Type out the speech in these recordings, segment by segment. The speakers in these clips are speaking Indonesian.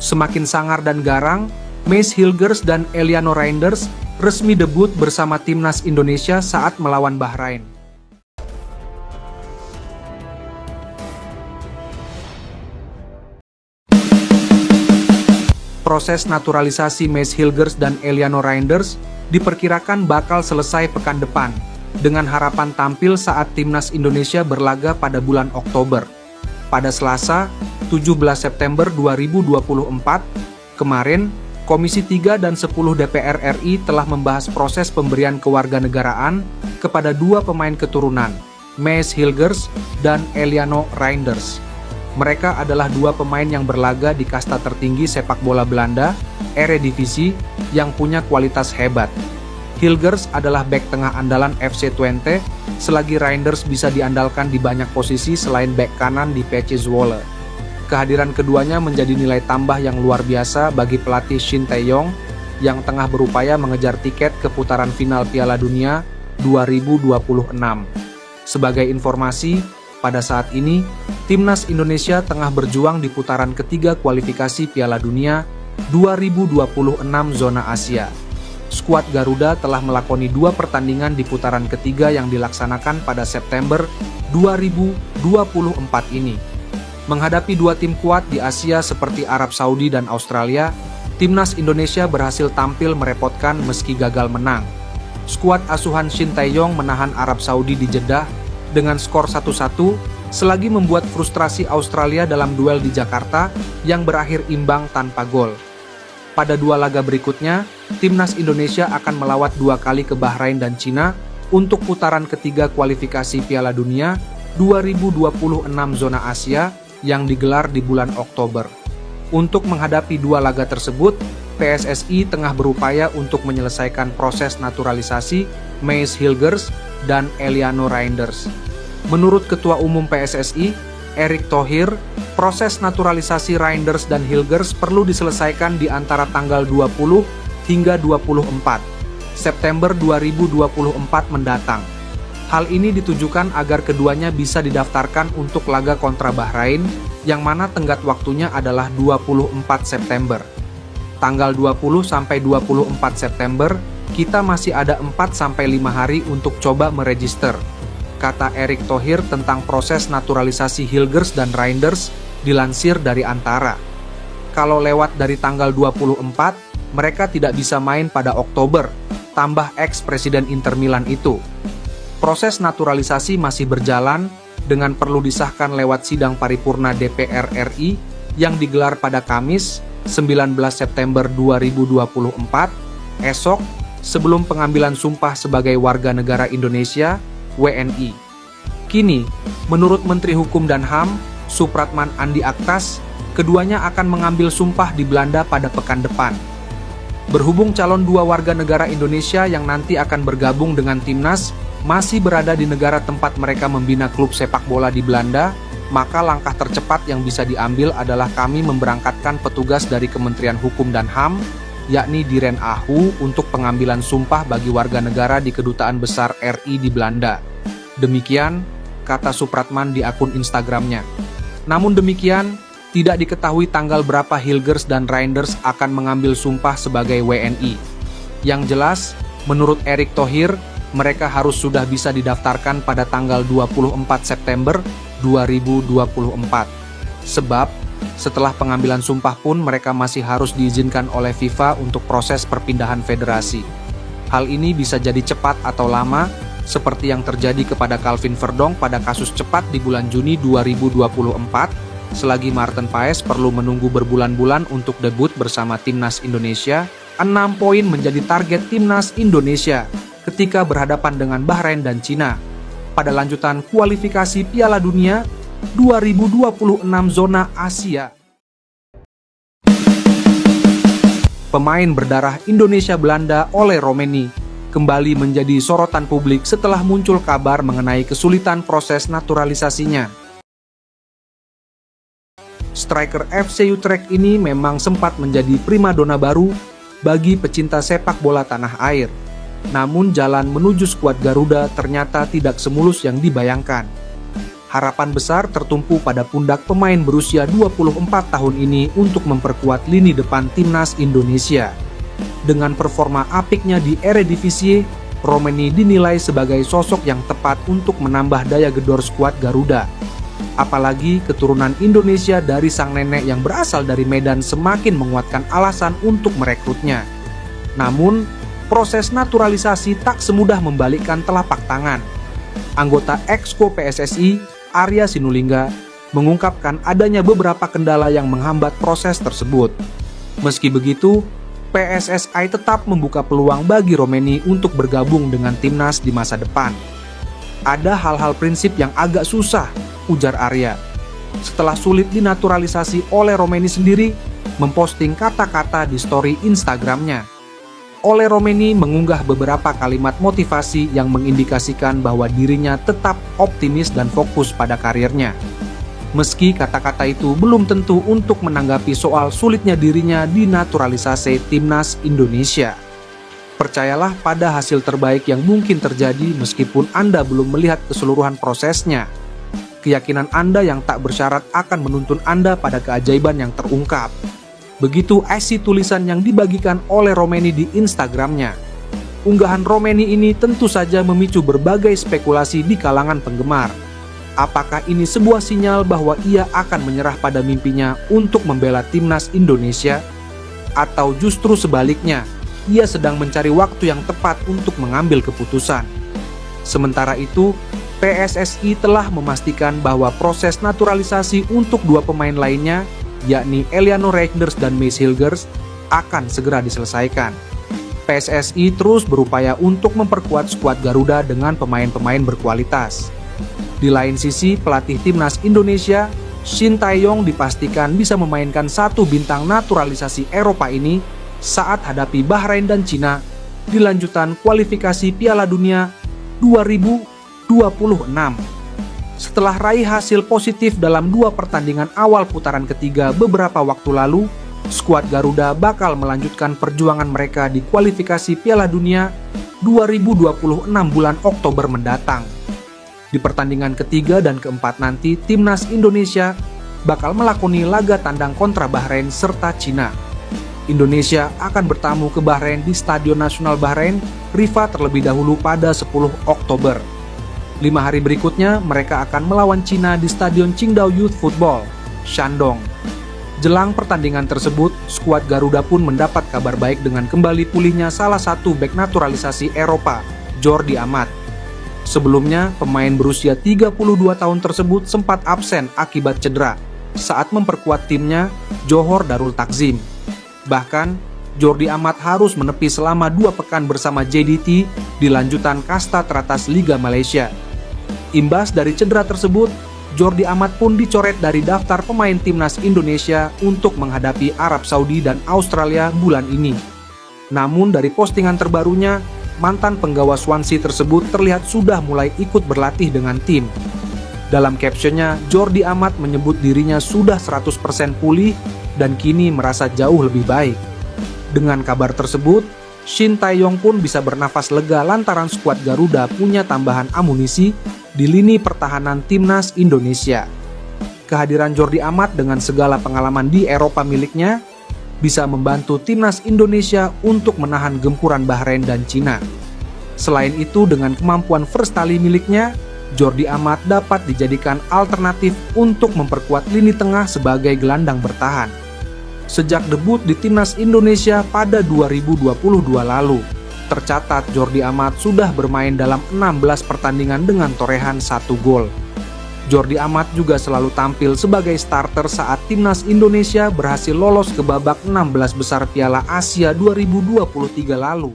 Semakin sangar dan garang, Mace Hilgers dan Eliano Reinders resmi debut bersama timnas Indonesia saat melawan Bahrain. Proses naturalisasi Mace Hilgers dan Eliano Reinders diperkirakan bakal selesai pekan depan, dengan harapan tampil saat timnas Indonesia berlaga pada bulan Oktober. Pada Selasa, 17 September 2024, kemarin, Komisi 3 dan 10 DPR RI telah membahas proses pemberian kewarganegaraan kepada dua pemain keturunan, Mace Hilgers dan Eliano Reinders. Mereka adalah dua pemain yang berlaga di kasta tertinggi sepak bola Belanda, Eredivisie, yang punya kualitas hebat. Hilgers adalah bek tengah andalan FC Twente, selagi Reinders bisa diandalkan di banyak posisi selain bek kanan di PC Zwolle. Kehadiran keduanya menjadi nilai tambah yang luar biasa bagi pelatih Shin Tae-yong yang tengah berupaya mengejar tiket ke putaran final Piala Dunia 2026. Sebagai informasi, pada saat ini, timnas Indonesia tengah berjuang di putaran ketiga kualifikasi Piala Dunia 2026 zona Asia. Skuad Garuda telah melakoni 2 pertandingan di putaran ketiga yang dilaksanakan pada September 2024 ini. Menghadapi dua tim kuat di Asia seperti Arab Saudi dan Australia, timnas Indonesia berhasil tampil merepotkan meski gagal menang. Skuad asuhan Shin Tae-yong menahan Arab Saudi di Jeddah dengan skor 1-1, selagi membuat frustrasi Australia dalam duel di Jakarta yang berakhir imbang tanpa gol. Pada dua laga berikutnya, timnas Indonesia akan melawat 2 kali ke Bahrain dan Cina untuk putaran ketiga kualifikasi Piala Dunia 2026 zona Asia yang digelar di bulan Oktober. Untuk menghadapi 2 laga tersebut, PSSI tengah berupaya untuk menyelesaikan proses naturalisasi Mace Hilgers dan Eliano Reinders. Menurut Ketua Umum PSSI, Erick Thohir, proses naturalisasi Reinders dan Hilgers perlu diselesaikan di antara tanggal 20 hingga 24 September 2024 mendatang. Hal ini ditujukan agar keduanya bisa didaftarkan untuk laga kontra Bahrain, yang mana tenggat waktunya adalah 24 September. Tanggal 20 sampai 24 September, kita masih ada 4 sampai 5 hari untuk coba meregister, kata Erick Thohir tentang proses naturalisasi Hilgers dan Reinders, dilansir dari Antara. Kalau lewat dari tanggal 24, mereka tidak bisa main pada Oktober, tambah ex-presiden Inter Milan itu. Proses naturalisasi masih berjalan, dengan perlu disahkan lewat sidang paripurna DPR RI yang digelar pada Kamis, 19 September 2024, esok, sebelum pengambilan sumpah sebagai warga negara Indonesia, WNI. Kini, menurut Menteri Hukum dan HAM, Supratman Andi Aktas, keduanya akan mengambil sumpah di Belanda pada pekan depan. Berhubung calon 2 warga negara Indonesia yang nanti akan bergabung dengan timnas masih berada di negara tempat mereka membina klub sepak bola di Belanda, maka langkah tercepat yang bisa diambil adalah kami memberangkatkan petugas dari Kementerian Hukum dan HAM, yakni Diren AHU, untuk pengambilan sumpah bagi warga negara di Kedutaan Besar RI di Belanda. Demikian, kata Supratman di akun Instagramnya. Namun demikian, tidak diketahui tanggal berapa Hilgers dan Reinders akan mengambil sumpah sebagai WNI. Yang jelas, menurut Erick Thohir, mereka harus sudah bisa didaftarkan pada tanggal 24 September 2024. Sebab, setelah pengambilan sumpah pun mereka masih harus diizinkan oleh FIFA untuk proses perpindahan federasi. Hal ini bisa jadi cepat atau lama, seperti yang terjadi kepada Calvin Verdong pada kasus cepat di bulan Juni 2024, selagi Maarten Paes perlu menunggu berbulan-bulan untuk debut bersama timnas Indonesia. 6 poin menjadi target timnas Indonesia ketika berhadapan dengan Bahrain dan Cina pada lanjutan kualifikasi Piala Dunia 2026 zona Asia. Pemain berdarah Indonesia-Belanda Ole Romeni kembali menjadi sorotan publik setelah muncul kabar mengenai kesulitan proses naturalisasinya. Striker FC Utrecht ini memang sempat menjadi primadona baru bagi pecinta sepak bola tanah air. Namun jalan menuju skuad Garuda ternyata tidak semulus yang dibayangkan. harapan besar tertumpu pada pundak pemain berusia 24 tahun ini untuk memperkuat lini depan timnas Indonesia. Dengan performa apiknya di Eredivisie, Romeni dinilai sebagai sosok yang tepat untuk menambah daya gedor skuad Garuda. Apalagi keturunan Indonesia dari sang nenek yang berasal dari Medan semakin menguatkan alasan untuk merekrutnya. Namun, proses naturalisasi tak semudah membalikkan telapak tangan. Anggota Exco PSSI, Arya Sinulinga, mengungkapkan adanya beberapa kendala yang menghambat proses tersebut. Meski begitu, PSSI tetap membuka peluang bagi Romeni untuk bergabung dengan timnas di masa depan. Ada hal-hal prinsip yang agak susah, ujar Arya. Setelah sulit dinaturalisasi oleh Romeni sendiri, memposting kata-kata di story Instagramnya. Ole Romeni mengunggah beberapa kalimat motivasi yang mengindikasikan bahwa dirinya tetap optimis dan fokus pada karirnya. Meski kata-kata itu belum tentu untuk menanggapi soal sulitnya dirinya dinaturalisasi timnas Indonesia. Percayalah pada hasil terbaik yang mungkin terjadi meskipun Anda belum melihat keseluruhan prosesnya. Keyakinan Anda yang tak bersyarat akan menuntun Anda pada keajaiban yang terungkap. Begitu isi tulisan yang dibagikan oleh Romeni di Instagramnya. Unggahan Romeni ini tentu saja memicu berbagai spekulasi di kalangan penggemar. Apakah ini sebuah sinyal bahwa ia akan menyerah pada mimpinya untuk membela timnas Indonesia? Atau justru sebaliknya, ia sedang mencari waktu yang tepat untuk mengambil keputusan? Sementara itu, PSSI telah memastikan bahwa proses naturalisasi untuk dua pemain lainnya, yakni Eliano Reijnders dan Mees Hilgers, akan segera diselesaikan. PSSI terus berupaya untuk memperkuat skuad Garuda dengan pemain-pemain berkualitas. Di lain sisi, pelatih timnas Indonesia, Shin Tae-yong, dipastikan bisa memainkan satu bintang naturalisasi Eropa ini saat hadapi Bahrain dan Cina di lanjutan kualifikasi Piala Dunia 2026. Setelah raih hasil positif dalam 2 pertandingan awal putaran ketiga beberapa waktu lalu, skuad Garuda bakal melanjutkan perjuangan mereka di kualifikasi Piala Dunia 2026 bulan Oktober mendatang. Di pertandingan ketiga dan keempat nanti, timnas Indonesia bakal melakoni laga tandang kontra Bahrain serta Cina. Indonesia akan bertamu ke Bahrain di Stadion Nasional Bahrain, Rifa terlebih dahulu pada 10 Oktober. 5 hari berikutnya, mereka akan melawan Cina di Stadion Qingdao Youth Football, Shandong. Jelang pertandingan tersebut, skuad Garuda pun mendapat kabar baik dengan kembali pulihnya salah satu bek naturalisasi Eropa, Jordi Amat. Sebelumnya, pemain berusia 32 tahun tersebut sempat absen akibat cedera saat memperkuat timnya, Johor Darul Takzim. Bahkan, Jordi Amat harus menepi selama 2 pekan bersama JDT di lanjutan kasta teratas Liga Malaysia. Imbas dari cedera tersebut, Jordi Amat pun dicoret dari daftar pemain timnas Indonesia untuk menghadapi Arab Saudi dan Australia bulan ini. Namun dari postingan terbarunya, mantan penggawa Swansea tersebut terlihat sudah mulai ikut berlatih dengan tim. Dalam captionnya, Jordi Amat menyebut dirinya sudah 100% pulih dan kini merasa jauh lebih baik. Dengan kabar tersebut, Shin Tae-yong pun bisa bernafas lega lantaran skuad Garuda punya tambahan amunisi di lini pertahanan timnas Indonesia. Kehadiran Jordi Amat dengan segala pengalaman di Eropa miliknya bisa membantu timnas Indonesia untuk menahan gempuran Bahrain dan Cina. Selain itu, dengan kemampuan first tali miliknya, Jordi Amat dapat dijadikan alternatif untuk memperkuat lini tengah sebagai gelandang bertahan. Sejak debut di timnas Indonesia pada 2022 lalu, tercatat Jordi Amat sudah bermain dalam 16 pertandingan dengan torehan 1 gol. Jordi Amat juga selalu tampil sebagai starter saat timnas Indonesia berhasil lolos ke babak 16 besar Piala Asia 2023 lalu.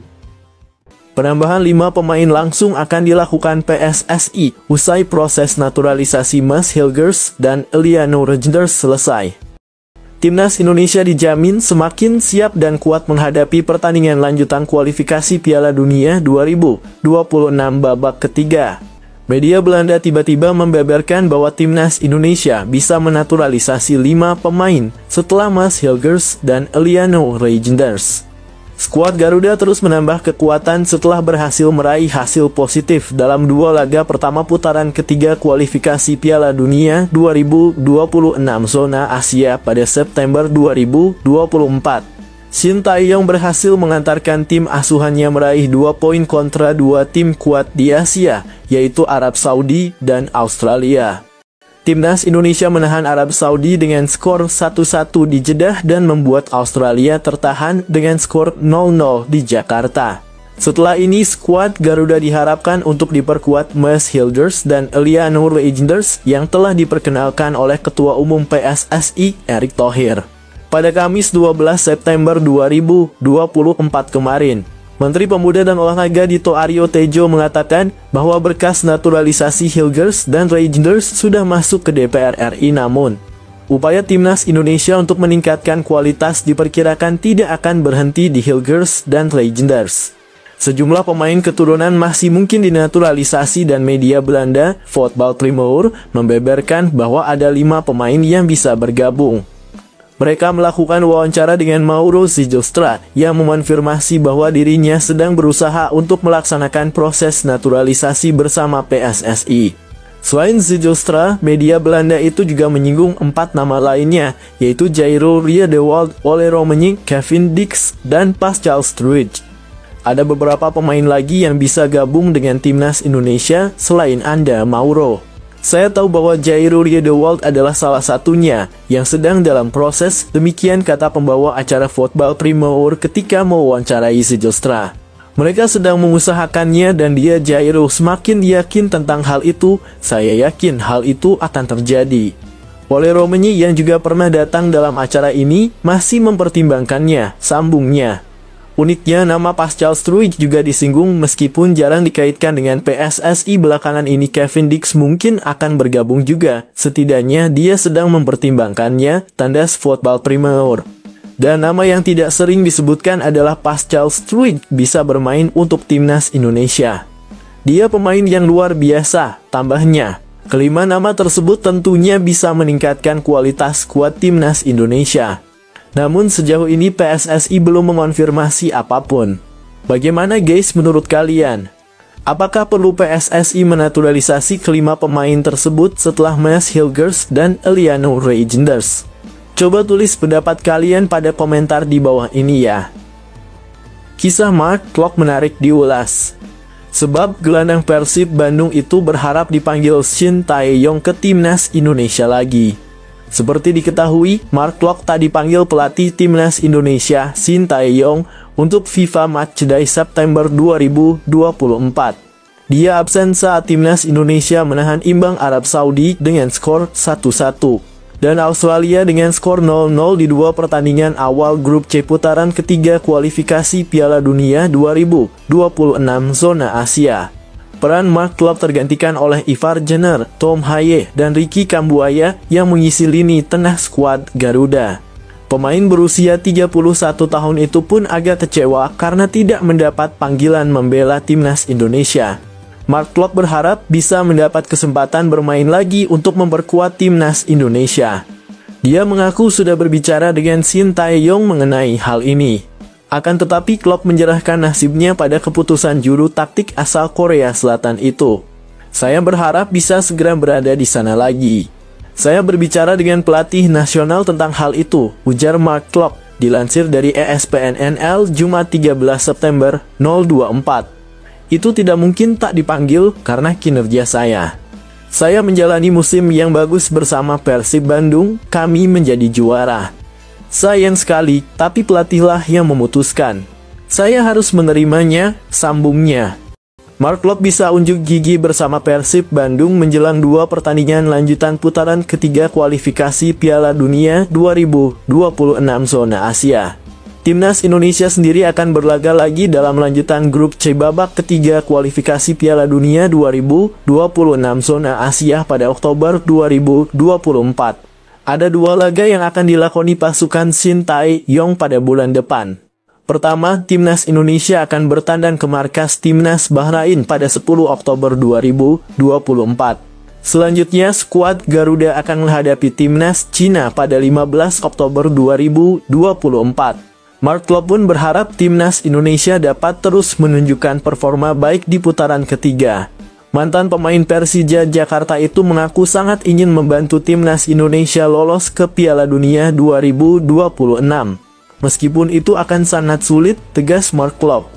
Penambahan 5 pemain langsung akan dilakukan PSSI usai proses naturalisasi Mees Hilgers dan Eliano Reijnders selesai. Timnas Indonesia dijamin semakin siap dan kuat menghadapi pertandingan lanjutan kualifikasi Piala Dunia 2026 babak ketiga. Media Belanda tiba-tiba membeberkan bahwa timnas Indonesia bisa menaturalisasi 5 pemain setelah Mees Hilgers dan Eliano Reijnders. Skuad Garuda terus menambah kekuatan setelah berhasil meraih hasil positif dalam 2 laga pertama putaran ketiga kualifikasi Piala Dunia 2026 zona Asia pada September 2024. Shin Tae-yong berhasil mengantarkan tim asuhannya meraih 2 poin kontra 2 tim kuat di Asia, yaitu Arab Saudi dan Australia. Timnas Indonesia menahan Arab Saudi dengan skor 1-1 di Jeddah dan membuat Australia tertahan dengan skor 0-0 di Jakarta. Setelah ini, skuad Garuda diharapkan untuk diperkuat Mads Hilgers dan Eliano Reijnders yang telah diperkenalkan oleh Ketua Umum PSSI Erick Thohir pada Kamis 12 September 2024 kemarin. Menteri Pemuda dan Olahraga Dito Aryo Tejo mengatakan bahwa berkas naturalisasi Hilgers dan Reijnders sudah masuk ke DPR RI, namun upaya Timnas Indonesia untuk meningkatkan kualitas diperkirakan tidak akan berhenti di Hilgers dan Reijnders. Sejumlah pemain keturunan masih mungkin dinaturalisasi dan media Belanda, Voetbal Primeur, membeberkan bahwa ada 5 pemain yang bisa bergabung. Mereka melakukan wawancara dengan Mauro Zijostra yang mengonfirmasi bahwa dirinya sedang berusaha untuk melaksanakan proses naturalisasi bersama PSSI. Selain Zijostra, media Belanda itu juga menyinggung 4 nama lainnya, yaitu Jairo Riedewald, Ole Romenig, Kevin Dix, dan Pascal Struijk. Ada beberapa pemain lagi yang bisa gabung dengan Timnas Indonesia selain Anda, Mauro. Saya tahu bahwa Jairo Riedewald adalah salah satunya yang sedang dalam proses, demikian kata pembawa acara Voetbal Primeur ketika mewawancarai Zijostra. Mereka sedang mengusahakannya dan dia Jairo semakin yakin tentang hal itu, saya yakin hal itu akan terjadi. Ole Romenig yang juga pernah datang dalam acara ini masih mempertimbangkannya, sambungnya. Uniknya, nama Pascal Struijk juga disinggung meskipun jarang dikaitkan dengan PSSI belakangan ini. Kevin Dix mungkin akan bergabung juga, setidaknya dia sedang mempertimbangkannya, tandas Voetbal Primeur. Dan nama yang tidak sering disebutkan adalah Pascal Struijk bisa bermain untuk Timnas Indonesia. Dia pemain yang luar biasa, tambahnya. Kelima nama tersebut tentunya bisa meningkatkan kualitas skuad Timnas Indonesia. Namun sejauh ini PSSI belum mengonfirmasi apapun. Bagaimana guys menurut kalian? Apakah perlu PSSI menaturalisasi kelima pemain tersebut setelah Mads Hilgers dan Eliano Reijnders? Coba tulis pendapat kalian pada komentar di bawah ini ya. Kisah Mark Klok menarik diulas. Sebab gelandang Persib Bandung itu berharap dipanggil Shin Tae-yong ke Timnas Indonesia lagi. Seperti diketahui, Mark Klok tak dipanggil pelatih Timnas Indonesia Shin Tae-yong untuk FIFA Matchday September 2024. Dia absen saat Timnas Indonesia menahan imbang Arab Saudi dengan skor 1-1 dan Australia dengan skor 0-0 di 2 pertandingan awal grup C putaran ketiga kualifikasi Piala Dunia 2026 zona Asia. Peran Mark Klok tergantikan oleh Ivar Jenner, Tom Haye, dan Ricky Kambuaya yang mengisi lini tengah skuad Garuda. Pemain berusia 31 tahun itu pun agak kecewa karena tidak mendapat panggilan membela Timnas Indonesia. Mark Klok berharap bisa mendapat kesempatan bermain lagi untuk memperkuat Timnas Indonesia. Dia mengaku sudah berbicara dengan Shin Tae-yong mengenai hal ini. Akan tetapi Klok menyerahkan nasibnya pada keputusan juru taktik asal Korea Selatan itu. Saya berharap bisa segera berada di sana lagi. Saya berbicara dengan pelatih nasional tentang hal itu, ujar Mark Klok, dilansir dari ESPN-NL Jumat 13 September 2024. Itu tidak mungkin tak dipanggil karena kinerja saya. Saya menjalani musim yang bagus bersama Persib Bandung, kami menjadi juara. Sayang sekali, tapi pelatihlah yang memutuskan. Saya harus menerimanya, sambungnya. Mark Klok bisa unjuk gigi bersama Persib Bandung menjelang 2 pertandingan lanjutan putaran ketiga kualifikasi Piala Dunia 2026 zona Asia. Timnas Indonesia sendiri akan berlaga lagi dalam lanjutan grup C babak ketiga kualifikasi Piala Dunia 2026 zona Asia pada Oktober 2024. Ada 2 laga yang akan dilakoni pasukan Shin Tae-yong pada bulan depan. Pertama, Timnas Indonesia akan bertandang ke markas Timnas Bahrain pada 10 Oktober 2024. Selanjutnya, skuad Garuda akan menghadapi Timnas Cina pada 15 Oktober 2024. Mark Klop pun berharap timnas Indonesia dapat terus menunjukkan performa baik di putaran ketiga. Mantan pemain Persija Jakarta itu mengaku sangat ingin membantu timnas Indonesia lolos ke Piala Dunia 2026. Meskipun itu akan sangat sulit, tegas Mark Klop.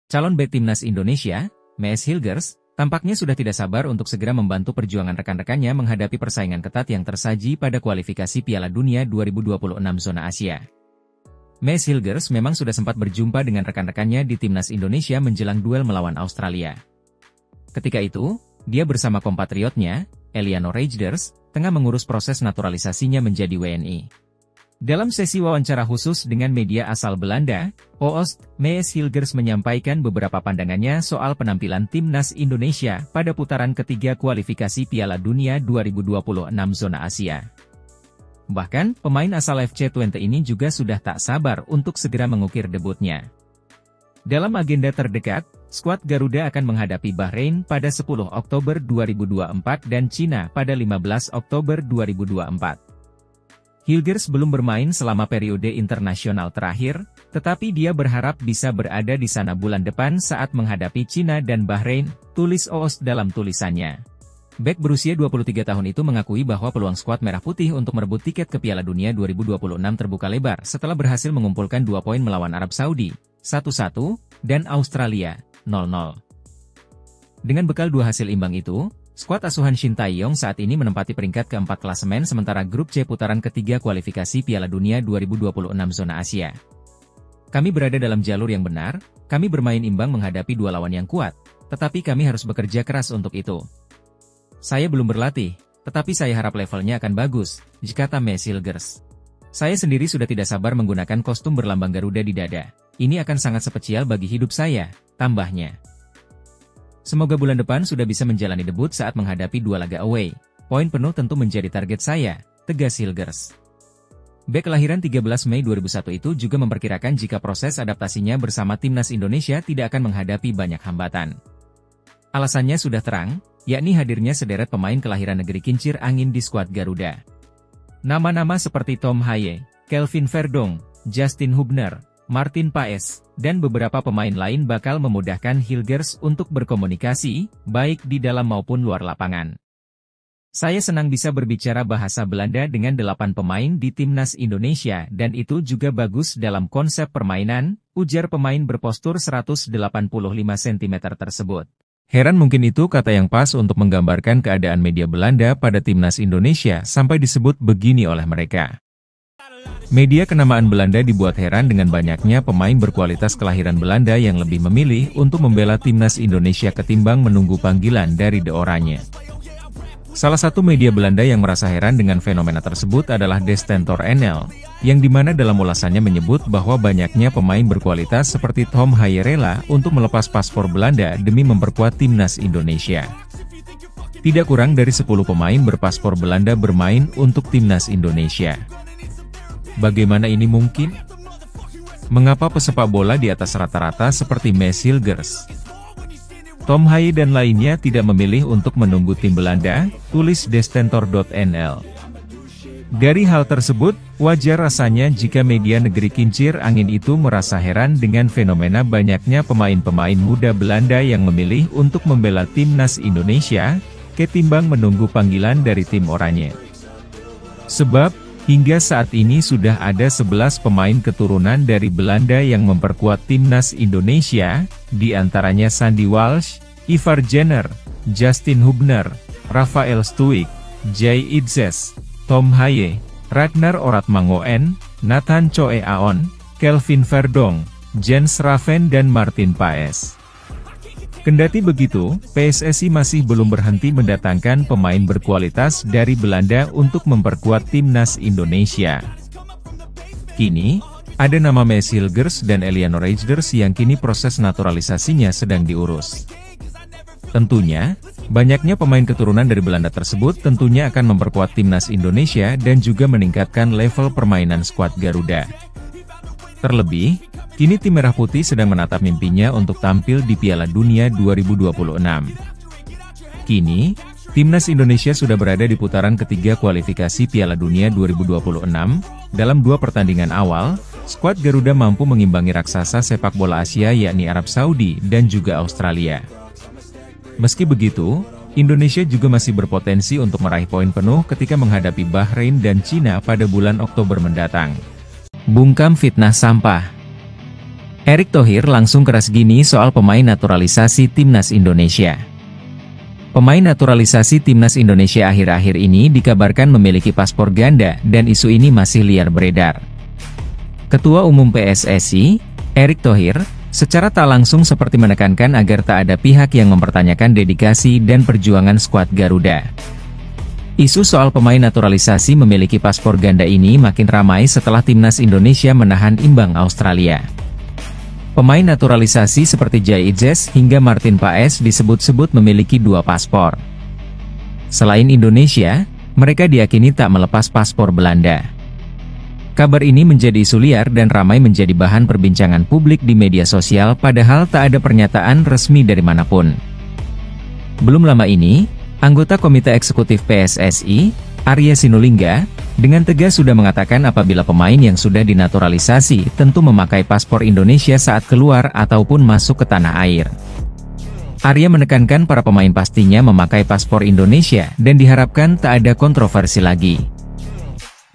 Calon bek timnas Indonesia, Mees Hilgers, tampaknya sudah tidak sabar untuk segera membantu perjuangan rekan-rekannya menghadapi persaingan ketat yang tersaji pada kualifikasi Piala Dunia 2026 zona Asia. Mees Hilgers memang sudah sempat berjumpa dengan rekan-rekannya di timnas Indonesia menjelang duel melawan Australia. Ketika itu, dia bersama kompatriotnya, Eliano Reijnders, tengah mengurus proses naturalisasinya menjadi WNI. Dalam sesi wawancara khusus dengan media asal Belanda, Oost, Mees Hilgers menyampaikan beberapa pandangannya soal penampilan timnas Indonesia pada putaran ketiga kualifikasi Piala Dunia 2026 zona Asia. Bahkan, pemain asal FC Twente ini juga sudah tak sabar untuk segera mengukir debutnya. Dalam agenda terdekat, skuad Garuda akan menghadapi Bahrain pada 10 Oktober 2024 dan Cina pada 15 Oktober 2024. Hilgers belum bermain selama periode internasional terakhir, tetapi dia berharap bisa berada di sana bulan depan saat menghadapi Cina dan Bahrain, tulis Oost dalam tulisannya. Bek berusia 23 tahun itu mengakui bahwa peluang skuad Merah Putih untuk merebut tiket ke Piala Dunia 2026 terbuka lebar setelah berhasil mengumpulkan 2 poin melawan Arab Saudi, 1-1, dan Australia, 0-0. Dengan bekal 2 hasil imbang itu, skuad asuhan Shin Tae-yong saat ini menempati peringkat keempat klasemen sementara grup C putaran ketiga kualifikasi Piala Dunia 2026 zona Asia. Kami berada dalam jalur yang benar, kami bermain imbang menghadapi 2 lawan yang kuat, tetapi kami harus bekerja keras untuk itu. Saya belum berlatih, tetapi saya harap levelnya akan bagus, kata Mees Hilgers. Saya sendiri sudah tidak sabar menggunakan kostum berlambang Garuda di dada. Ini akan sangat spesial bagi hidup saya, tambahnya. Semoga bulan depan sudah bisa menjalani debut saat menghadapi 2 laga away. Poin penuh tentu menjadi target saya, tegas Hilgers. Bek kelahiran 13 Mei 2001 itu juga memperkirakan jika proses adaptasinya bersama timnas Indonesia tidak akan menghadapi banyak hambatan. Alasannya sudah terang, yakni hadirnya sederet pemain kelahiran negeri kincir angin di skuad Garuda. Nama-nama seperti Tom Haye, Kelvin Verdong, Justin Hubner, Martin Paes, dan beberapa pemain lain bakal memudahkan Hilgers untuk berkomunikasi, baik di dalam maupun luar lapangan. Saya senang bisa berbicara bahasa Belanda dengan 8 pemain di timnas Indonesia dan itu juga bagus dalam konsep permainan, ujar pemain berpostur 185 cm tersebut. Heran mungkin itu kata yang pas untuk menggambarkan keadaan media Belanda pada timnas Indonesia sampai disebut begini oleh mereka. Media kenamaan Belanda dibuat heran dengan banyaknya pemain berkualitas kelahiran Belanda yang lebih memilih untuk membela timnas Indonesia ketimbang menunggu panggilan dari De Oranje. Salah satu media Belanda yang merasa heran dengan fenomena tersebut adalah De Stentor NL, yang dimana dalam ulasannya menyebut bahwa banyaknya pemain berkualitas seperti Tom Haye rela untuk melepas paspor Belanda demi memperkuat timnas Indonesia. Tidak kurang dari 10 pemain berpaspor Belanda bermain untuk timnas Indonesia. Bagaimana ini mungkin? Mengapa pesepak bola di atas rata-rata seperti Mees Hilgers, Tom Haye dan lainnya tidak memilih untuk menunggu tim Belanda, tulis destentor.nl. Dari hal tersebut, wajar rasanya jika media negeri kincir angin itu merasa heran dengan fenomena banyaknya pemain-pemain muda Belanda yang memilih untuk membela timnas Indonesia, ketimbang menunggu panggilan dari tim oranye. Sebab, hingga saat ini sudah ada 11 pemain keturunan dari Belanda yang memperkuat timnas Indonesia, di antaranya Sandy Walsh, Ivar Jenner, Justin Hubner, Rafael Stuik, Jay Idzes, Tom Haye, Ragnar Oratmangoen, Nathan Choe Aon, Kelvin Verdong, Jens Raven dan Martin Paes. Kendati begitu, PSSI masih belum berhenti mendatangkan pemain berkualitas dari Belanda untuk memperkuat timnas Indonesia. Kini, ada nama Mees Hilgers dan Eliano Reijnders yang kini proses naturalisasinya sedang diurus. Tentunya, banyaknya pemain keturunan dari Belanda tersebut tentunya akan memperkuat timnas Indonesia dan juga meningkatkan level permainan skuad Garuda. Terlebih, kini tim Merah Putih sedang menatap mimpinya untuk tampil di Piala Dunia 2026. Kini, Timnas Indonesia sudah berada di putaran ketiga kualifikasi Piala Dunia 2026. Dalam 2 pertandingan awal, skuad Garuda mampu mengimbangi raksasa sepak bola Asia yakni Arab Saudi dan juga Australia. Meski begitu, Indonesia juga masih berpotensi untuk meraih poin penuh ketika menghadapi Bahrain dan Cina pada bulan Oktober mendatang. Bungkam fitnah sampah. Erick Thohir langsung keras gini soal pemain naturalisasi Timnas Indonesia. Pemain naturalisasi Timnas Indonesia akhir-akhir ini dikabarkan memiliki paspor ganda dan isu ini masih liar beredar. Ketua Umum PSSI, Erick Thohir, secara tak langsung seperti menekankan agar tak ada pihak yang mempertanyakan dedikasi dan perjuangan skuad Garuda. Isu soal pemain naturalisasi memiliki paspor ganda ini makin ramai setelah Timnas Indonesia menahan imbang Australia. Pemain naturalisasi seperti Jai Idzes hingga Martin Paes disebut-sebut memiliki 2 paspor. Selain Indonesia, mereka diyakini tak melepas paspor Belanda. Kabar ini menjadi isu liar dan ramai menjadi bahan perbincangan publik di media sosial padahal tak ada pernyataan resmi dari manapun. Belum lama ini, anggota Komite Eksekutif PSSI, Arya Sinulinga, dengan tegas sudah mengatakan apabila pemain yang sudah dinaturalisasi tentu memakai paspor Indonesia saat keluar ataupun masuk ke tanah air. Arya menekankan para pemain pastinya memakai paspor Indonesia dan diharapkan tak ada kontroversi lagi.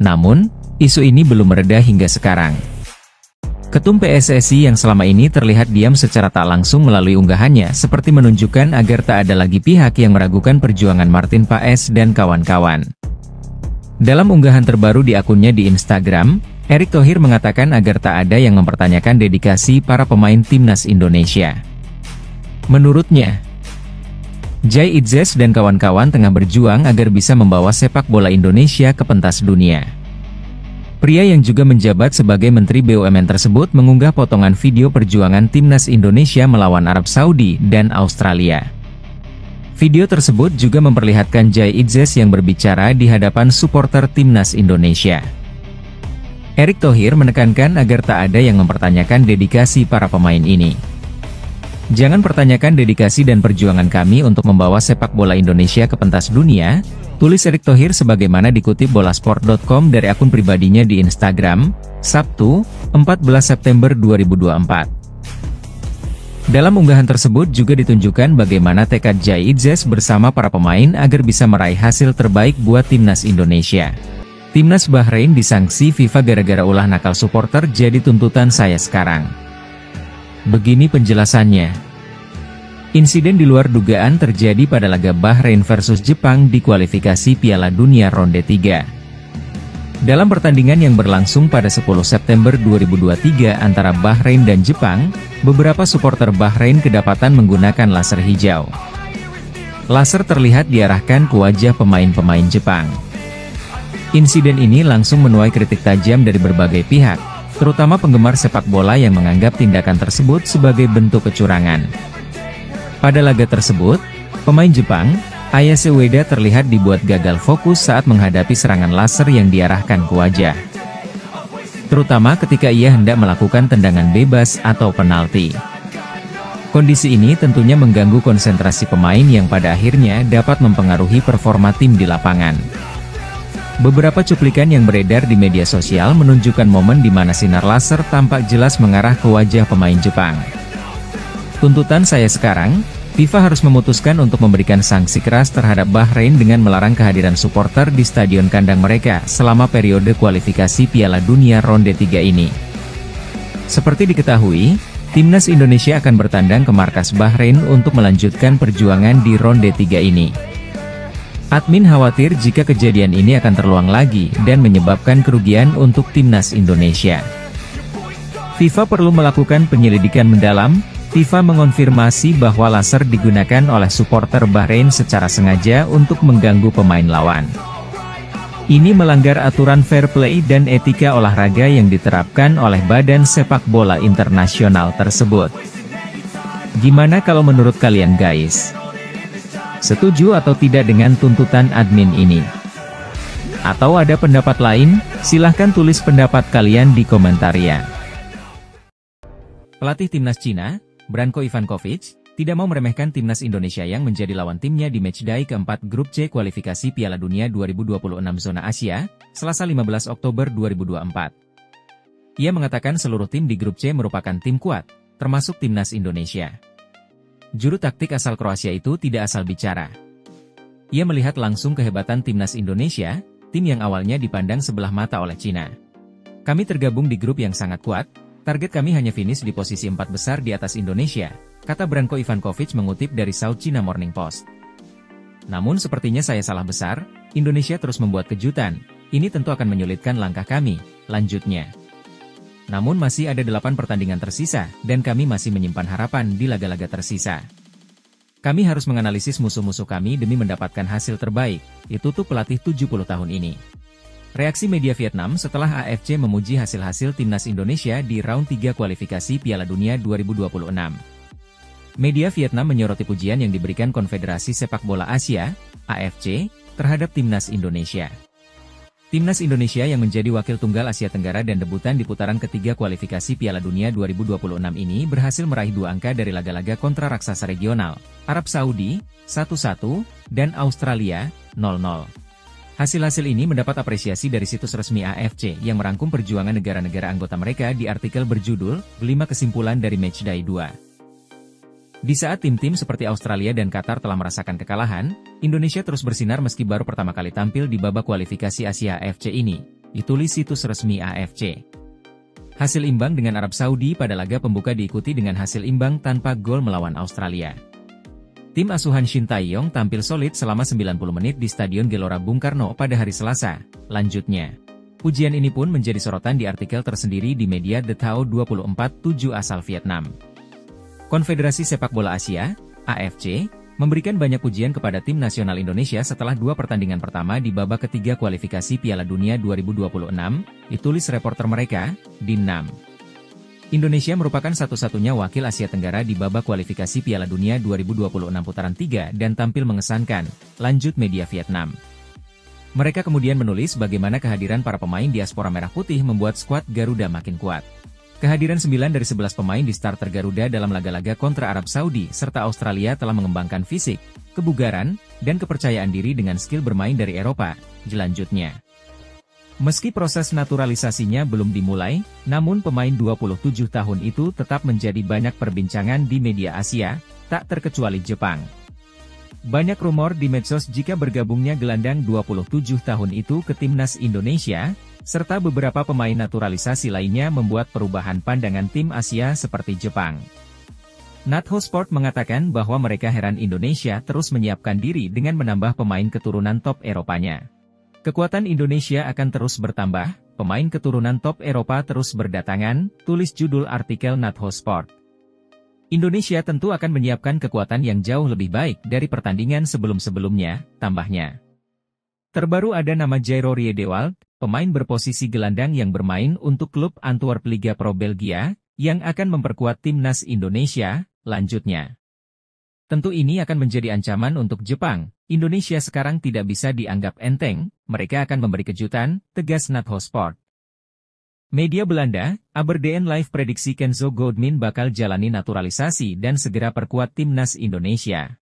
Namun, isu ini belum mereda hingga sekarang. Ketum PSSI yang selama ini terlihat diam secara tak langsung melalui unggahannya seperti menunjukkan agar tak ada lagi pihak yang meragukan perjuangan Martin Paes dan kawan-kawan. Dalam unggahan terbaru di akunnya di Instagram, Erick Thohir mengatakan agar tak ada yang mempertanyakan dedikasi para pemain Timnas Indonesia. Menurutnya, Jai Idzes dan kawan-kawan tengah berjuang agar bisa membawa sepak bola Indonesia ke pentas dunia. Pria yang juga menjabat sebagai Menteri BUMN tersebut mengunggah potongan video perjuangan Timnas Indonesia melawan Arab Saudi dan Australia. Video tersebut juga memperlihatkan Jai Idzes yang berbicara di hadapan supporter Timnas Indonesia. Erick Thohir menekankan agar tak ada yang mempertanyakan dedikasi para pemain ini. Jangan pertanyakan dedikasi dan perjuangan kami untuk membawa sepak bola Indonesia ke pentas dunia, tulis Erick Thohir sebagaimana dikutip bolasport.com dari akun pribadinya di Instagram, Sabtu, 14 September 2024. Dalam unggahan tersebut juga ditunjukkan bagaimana tekad Jai Idzes bersama para pemain agar bisa meraih hasil terbaik buat Timnas Indonesia. Timnas Bahrain disangsi FIFA gara-gara ulah nakal supporter jadi tuntutan saya sekarang. Begini penjelasannya. Insiden di luar dugaan terjadi pada laga Bahrain versus Jepang di kualifikasi Piala Dunia Ronde 3. Dalam pertandingan yang berlangsung pada 10 September 2023 antara Bahrain dan Jepang, beberapa supporter Bahrain kedapatan menggunakan laser hijau. Laser terlihat diarahkan ke wajah pemain-pemain Jepang. Insiden ini langsung menuai kritik tajam dari berbagai pihak, terutama penggemar sepak bola yang menganggap tindakan tersebut sebagai bentuk kecurangan. Pada laga tersebut, pemain Jepang, Ayase Ueda terlihat dibuat gagal fokus saat menghadapi serangan laser yang diarahkan ke wajah. Terutama ketika ia hendak melakukan tendangan bebas atau penalti. Kondisi ini tentunya mengganggu konsentrasi pemain yang pada akhirnya dapat mempengaruhi performa tim di lapangan. Beberapa cuplikan yang beredar di media sosial menunjukkan momen di mana sinar laser tampak jelas mengarah ke wajah pemain Jepang. Tuntutan saya sekarang, FIFA harus memutuskan untuk memberikan sanksi keras terhadap Bahrain dengan melarang kehadiran supporter di stadion kandang mereka selama periode kualifikasi Piala Dunia Ronde 3 ini. Seperti diketahui, Timnas Indonesia akan bertandang ke markas Bahrain untuk melanjutkan perjuangan di Ronde 3 ini. Admin khawatir jika kejadian ini akan terulang lagi dan menyebabkan kerugian untuk Timnas Indonesia. FIFA perlu melakukan penyelidikan mendalam. FIFA mengonfirmasi bahwa laser digunakan oleh supporter Bahrain secara sengaja untuk mengganggu pemain lawan. Ini melanggar aturan fair play dan etika olahraga yang diterapkan oleh Badan Sepak Bola Internasional tersebut. Gimana kalau menurut kalian guys? Setuju atau tidak dengan tuntutan admin ini? Atau ada pendapat lain? Silahkan tulis pendapat kalian di komentar ya. Pelatih Timnas Cina, Branko Ivankovic, tidak mau meremehkan timnas Indonesia yang menjadi lawan timnya di matchday keempat grup C kualifikasi Piala Dunia 2026 zona Asia, Selasa 15 Oktober 2024. Ia mengatakan seluruh tim di grup C merupakan tim kuat, termasuk timnas Indonesia. Juru taktik asal Kroasia itu tidak asal bicara. Ia melihat langsung kehebatan timnas Indonesia, tim yang awalnya dipandang sebelah mata oleh Cina. Kami tergabung di grup yang sangat kuat, target kami hanya finish di posisi 4 besar di atas Indonesia, kata Branko Ivankovic mengutip dari South China Morning Post. Namun sepertinya saya salah besar, Indonesia terus membuat kejutan, ini tentu akan menyulitkan langkah kami, lanjutnya. Namun masih ada 8 pertandingan tersisa, dan kami masih menyimpan harapan di laga-laga tersisa. Kami harus menganalisis musuh-musuh kami demi mendapatkan hasil terbaik, itu tuh pelatih 70 tahun ini. Reaksi media Vietnam setelah AFC memuji hasil-hasil timnas Indonesia di round 3 kualifikasi Piala Dunia 2026. Media Vietnam menyoroti pujian yang diberikan Konfederasi Sepak Bola Asia, AFC, terhadap timnas Indonesia. Timnas Indonesia yang menjadi wakil tunggal Asia Tenggara dan debutan di putaran ketiga kualifikasi Piala Dunia 2026 ini berhasil meraih 2 angka dari laga-laga kontra raksasa regional, Arab Saudi, 1-1, dan Australia, 0-0. Hasil-hasil ini mendapat apresiasi dari situs resmi AFC yang merangkum perjuangan negara-negara anggota mereka di artikel berjudul, 5 kesimpulan dari Matchday 2. Di saat tim-tim seperti Australia dan Qatar telah merasakan kekalahan, Indonesia terus bersinar meski baru pertama kali tampil di babak kualifikasi Asia AFC ini, ditulis situs resmi AFC. Hasil imbang dengan Arab Saudi pada laga pembuka diikuti dengan hasil imbang tanpa gol melawan Australia. Tim asuhan Shin Tae-yong tampil solid selama 90 menit di Stadion Gelora Bung Karno pada hari Selasa, lanjutnya. Pujian ini pun menjadi sorotan di artikel tersendiri di media The Tao 24/7 asal Vietnam. Konfederasi Sepak Bola Asia, AFC, memberikan banyak pujian kepada tim nasional Indonesia setelah 2 pertandingan pertama di babak ketiga kualifikasi Piala Dunia 2026, ditulis reporter mereka, Din Nam. Indonesia merupakan satu-satunya wakil Asia Tenggara di babak kualifikasi Piala Dunia 2026 putaran 3 dan tampil mengesankan, lanjut media Vietnam. Mereka kemudian menulis bagaimana kehadiran para pemain diaspora merah putih membuat skuad Garuda makin kuat. Kehadiran 9 dari 11 pemain di starter Garuda dalam laga-laga kontra Arab Saudi serta Australia telah mengembangkan fisik, kebugaran, dan kepercayaan diri dengan skill bermain dari Eropa, jelanjutnya. Meski proses naturalisasinya belum dimulai, namun pemain 27 tahun itu tetap menjadi banyak perbincangan di media Asia, tak terkecuali Jepang. Banyak rumor di medsos jika bergabungnya gelandang 27 tahun itu ke timnas Indonesia, serta beberapa pemain naturalisasi lainnya membuat perubahan pandangan tim Asia seperti Jepang. Natho Sport mengatakan bahwa mereka heran Indonesia terus menyiapkan diri dengan menambah pemain keturunan top Eropanya. Kekuatan Indonesia akan terus bertambah, pemain keturunan top Eropa terus berdatangan, tulis judul artikel Natho Sport. Indonesia tentu akan menyiapkan kekuatan yang jauh lebih baik dari pertandingan sebelum-sebelumnya, tambahnya. Terbaru ada nama Jairo Riedewald, pemain berposisi gelandang yang bermain untuk klub Antwerp Liga Pro Belgia, yang akan memperkuat timnas Indonesia, lanjutnya. Tentu ini akan menjadi ancaman untuk Jepang, Indonesia sekarang tidak bisa dianggap enteng, mereka akan memberi kejutan, tegas Natho Sport. Media Belanda, Aberdeen Live prediksi Kenzo Goodmin bakal jalani naturalisasi dan segera perkuat timnas Indonesia.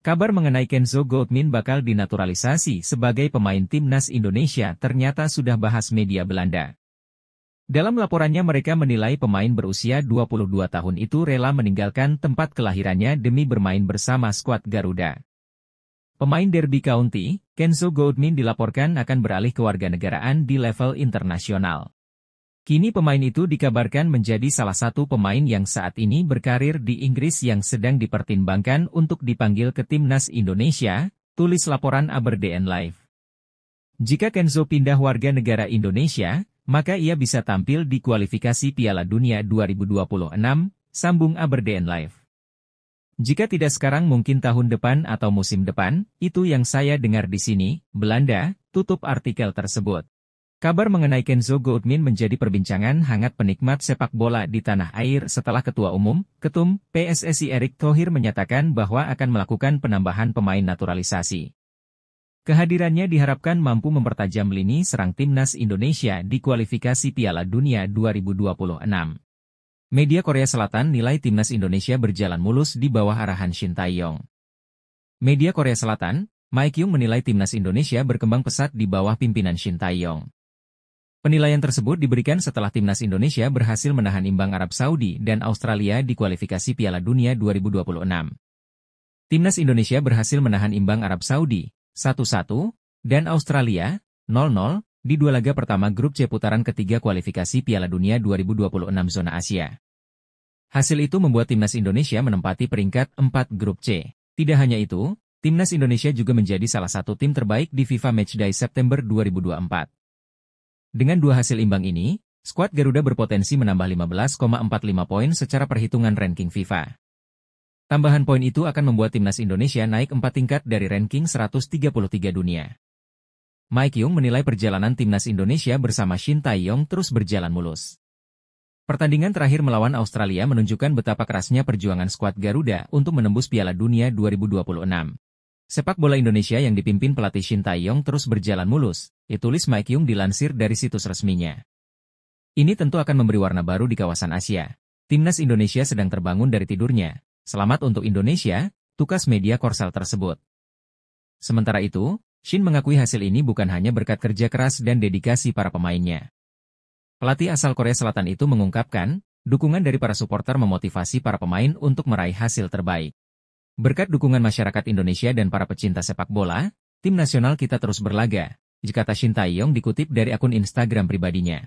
Kabar mengenai Kenzo Goodmin bakal dinaturalisasi sebagai pemain timnas Indonesia ternyata sudah bahas media Belanda. Dalam laporannya mereka menilai pemain berusia 22 tahun itu rela meninggalkan tempat kelahirannya demi bermain bersama skuad Garuda. Pemain Derby County, Kenzo Goodmin dilaporkan akan beralih kewarganegaraan di level internasional. Kini pemain itu dikabarkan menjadi salah satu pemain yang saat ini berkarir di Inggris yang sedang dipertimbangkan untuk dipanggil ke timnas Indonesia, tulis laporan Aberdeen Live. Jika Kenzo pindah warga negara Indonesia, maka ia bisa tampil di kualifikasi Piala Dunia 2026, sambung Aberdeen Live. Jika tidak sekarang mungkin tahun depan atau musim depan, itu yang saya dengar di sini, Belanda, tutup artikel tersebut. Kabar mengenai Kenzo Goodmin menjadi perbincangan hangat penikmat sepak bola di tanah air setelah Ketua Umum, Ketum, PSSI Erick Thohir menyatakan bahwa akan melakukan penambahan pemain naturalisasi. Kehadirannya diharapkan mampu mempertajam lini serang timnas Indonesia di kualifikasi Piala Dunia 2026. Media Korea Selatan nilai timnas Indonesia berjalan mulus di bawah arahan Shin Tae-yong. Media Korea Selatan, Ma Kyung menilai timnas Indonesia berkembang pesat di bawah pimpinan Shin Tae-yong. Penilaian tersebut diberikan setelah timnas Indonesia berhasil menahan imbang Arab Saudi dan Australia di kualifikasi Piala Dunia 2026. Timnas Indonesia berhasil menahan imbang Arab Saudi 1-1 dan Australia 0-0 di dua laga pertama grup C putaran ketiga kualifikasi Piala Dunia 2026 zona Asia. Hasil itu membuat timnas Indonesia menempati peringkat 4 grup C. Tidak hanya itu, timnas Indonesia juga menjadi salah satu tim terbaik di FIFA Matchday September 2024. Dengan dua hasil imbang ini, skuad Garuda berpotensi menambah 15,45 poin secara perhitungan ranking FIFA. Tambahan poin itu akan membuat timnas Indonesia naik 4 tingkat dari ranking 133 dunia. Ma Kyung menilai perjalanan timnas Indonesia bersama Shin Tae-yong terus berjalan mulus. Pertandingan terakhir melawan Australia menunjukkan betapa kerasnya perjuangan skuad Garuda untuk menembus Piala Dunia 2026. Sepak bola Indonesia yang dipimpin pelatih Shin Tae-yong terus berjalan mulus, ditulis Ma Kyung dilansir dari situs resminya. Ini tentu akan memberi warna baru di kawasan Asia. Timnas Indonesia sedang terbangun dari tidurnya. Selamat untuk Indonesia, tukas media Korsel tersebut. Sementara itu, Shin mengakui hasil ini bukan hanya berkat kerja keras dan dedikasi para pemainnya. Pelatih asal Korea Selatan itu mengungkapkan, dukungan dari para supporter memotivasi para pemain untuk meraih hasil terbaik. Berkat dukungan masyarakat Indonesia dan para pecinta sepak bola, tim nasional kita terus berlaga, kata Shin Tae-yong dikutip dari akun Instagram pribadinya.